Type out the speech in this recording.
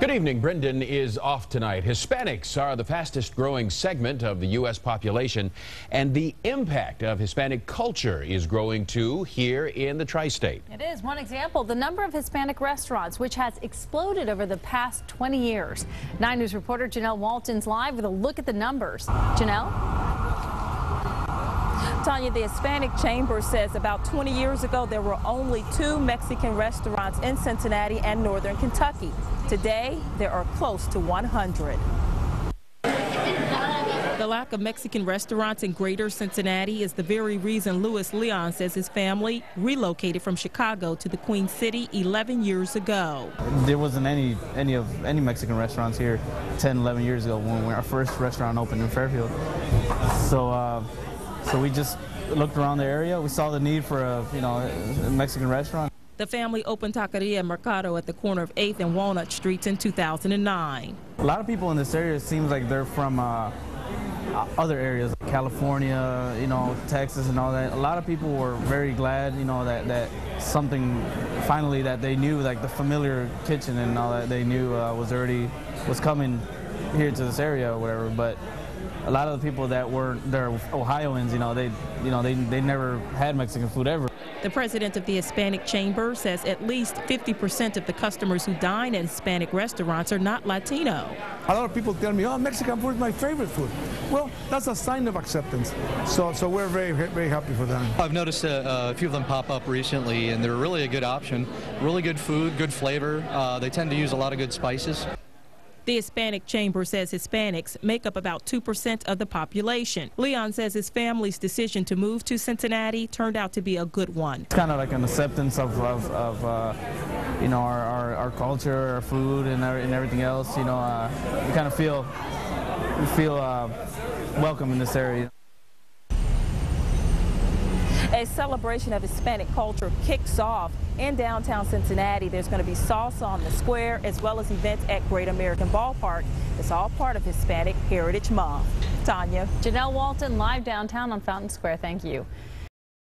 Good evening. Brendan is off tonight. Hispanics are the fastest growing segment of the U.S. population, and the impact of Hispanic culture is growing too here in the tri-state. It is. One example, the number of Hispanic restaurants, which has exploded over the past 20 years. 9 News reporter Janelle Walton's live with a look at the numbers. Janelle? Tanya, the Hispanic Chamber says about 20 years ago there were only 2 Mexican restaurants in Cincinnati and northern Kentucky. Today, there are close to 100. The lack of Mexican restaurants in greater Cincinnati is the very reason Louis Leon says his family relocated from Chicago to the Queen City 11 years ago. There wasn't any Mexican restaurants here 10, 11 years ago when our first restaurant opened in Fairfield. So we just looked around the area. We saw the need for a Mexican restaurant. The family opened Taqueria Mercado at the corner of 8th and Walnut Streets in 2009. A lot of people in this area, it seems like they're from other areas, California, Texas and all that. A lot of people were very glad, that something finally that they knew, like the familiar kitchen and all that they knew was coming here to this area or whatever. But a lot of the people that they're Ohioans, they never had Mexican food ever. The president of the Hispanic Chamber says at least 50% of the customers who dine in Hispanic restaurants are not Latino. A lot of people tell me, oh, Mexican food is my favorite food. Well, that's a sign of acceptance. So we're very, very happy for that. I've noticed a few of them pop up recently, and they're really a good option. Really good food, good flavor. They tend to use a lot of good spices. The Hispanic Chamber says Hispanics make up about 2% of the population. Leon says his family's decision to move to Cincinnati turned out to be a good one. It's kind of like an acceptance of our culture, our food, and everything else. We kind of feel welcome in this area. A celebration of Hispanic culture kicks off in downtown Cincinnati. There's going to be salsa on the square as well as events at Great American Ballpark. It's all part of Hispanic Heritage Month. Tanya. Janelle Walton live downtown on Fountain Square. Thank you.